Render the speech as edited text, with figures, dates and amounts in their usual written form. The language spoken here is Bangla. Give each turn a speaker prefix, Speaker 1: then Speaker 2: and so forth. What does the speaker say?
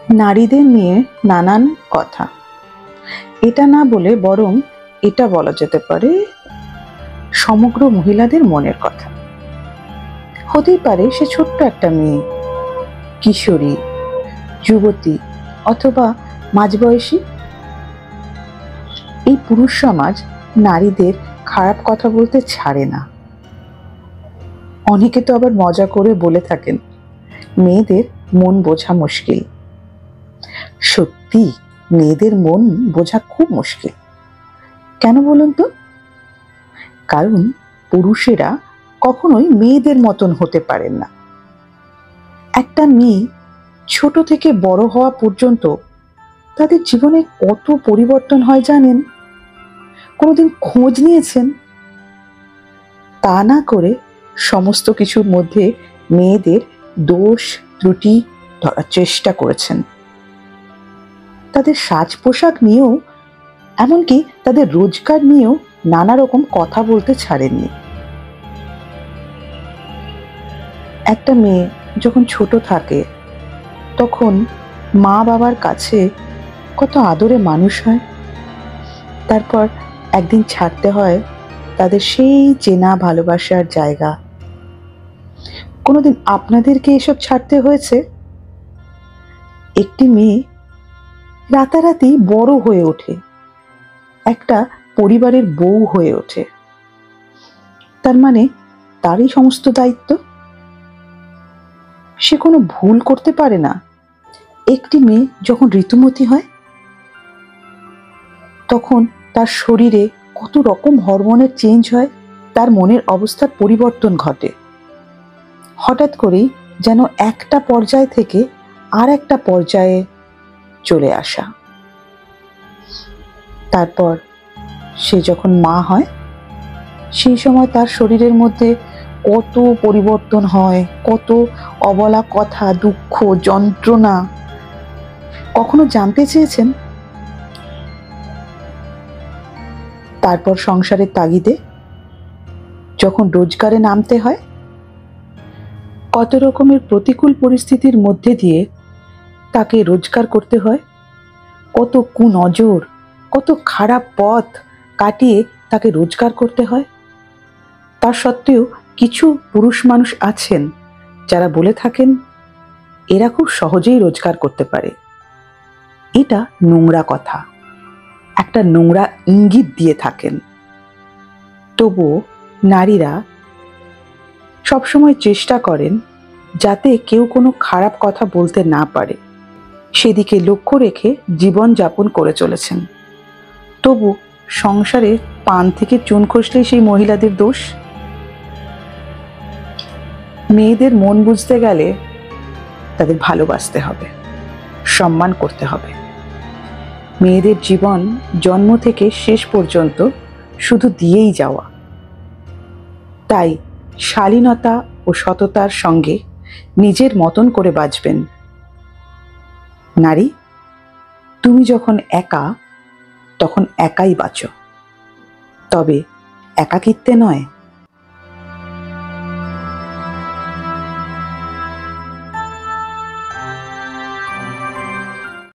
Speaker 1: নারীদের নিয়ে নানান কথা। এটা না বলে বরং এটা বলা যেতে পারে সমগ্র মহিলাদের মনের কথা। হতেই পারে সে ছোট্ট একটা মেয়ে, কিশোরী, যুবতী অথবা মাঝবয়সী। এই পুরুষ সমাজ নারীদের খারাপ কথা বলতে ছাড়ে না। অনেকে তো আবার মজা করে বলে থাকেন মেয়েদের মন বোঝা মুশকিল। সত্যি মেয়েদের মন বোঝা খুব মুশকিল। কেন বলুন তো? কারণ পুরুষেরা কখনোই মেয়েদের মতন হতে পারেন না। একটা মেয়ে ছোট থেকে বড় হওয়া পর্যন্ত তাদের জীবনে কত পরিবর্তন হয় জানেন? কোনোদিন খোঁজ নিয়েছেন? তা না করে সমস্ত কিছুর মধ্যে মেয়েদের দোষ ত্রুটি ধরার চেষ্টা করেছেন। তাদের সাজ পোশাক নিয়েও, এমনকি তাদের রোজগার নিয়েও নানা রকম কথা বলতে ছাড়েননি। একটা মেয়ে যখন ছোট থাকে তখন মা বাবার কাছে কত আদরে মানুষ হয়। তারপর একদিন ছাড়তে হয় তাদের সেই চেনা ভালোবাসার জায়গা। কোনোদিন আপনাদেরকে এসব ছাড়তে হয়েছে? একটি মেয়ে রাতারাতি বড় হয়ে ওঠে, একটা পরিবারের বউ হয়ে ওঠে। তার মানে তারই সমস্ত দায়িত্ব। সে কোনো ভুল করতে পারে না। একটি মেয়ে যখন ঋতুমতী হয় তখন তার শরীরে কত রকম হরমোনের চেঞ্জ হয়, তার মনের অবস্থার পরিবর্তন ঘটে। হঠাৎ করেই যেন একটা পর্যায় থেকে আর একটা পর্যায়ে চলে আসা। তারপর সে যখন মা হয় সেই সময় তার শরীরের মধ্যে কত পরিবর্তন হয়, কত অবলা কথা, দুঃখ, যন্ত্রণা। কখনো জানতে চেয়েছেন? তারপর সংসারের তাগিদে যখন রোজগারে নামতে হয়, কত রকমের প্রতিকূল পরিস্থিতির মধ্যে দিয়ে তাকে রোজগার করতে হয়, কত কুনজর, কত খারাপ পথ কাটিয়ে তাকে রোজগার করতে হয়। তা সত্ত্বেও কিছু পুরুষ মানুষ আছেন যারা বলে থাকেন এরা খুব সহজেই রোজগার করতে পারে। এটা নোংরা কথা, একটা নোংরা ইঙ্গিত দিয়ে থাকেন। তবুও নারীরা সবসময় চেষ্টা করেন যাতে কেউ কোনো খারাপ কথা বলতে না পারে, সেদিকে লক্ষ্য রেখে জীবন যাপন করে চলেছেন। তবু সংসারে পান থেকে চুন খসলেই সেই মহিলাদের দোষ। মেয়েদের মন বুঝতে গেলে তাদের ভালোবাসতে হবে, সম্মান করতে হবে। মেয়েদের জীবন জন্ম থেকে শেষ পর্যন্ত শুধু দিয়েই যাওয়া। তাই শালীনতা ও সততার সঙ্গে নিজের মতন করে বাঁচবেন। নারী, তুমি যখন একা তখন একাই বাঁচো, তবে একাকিত্বে নয়।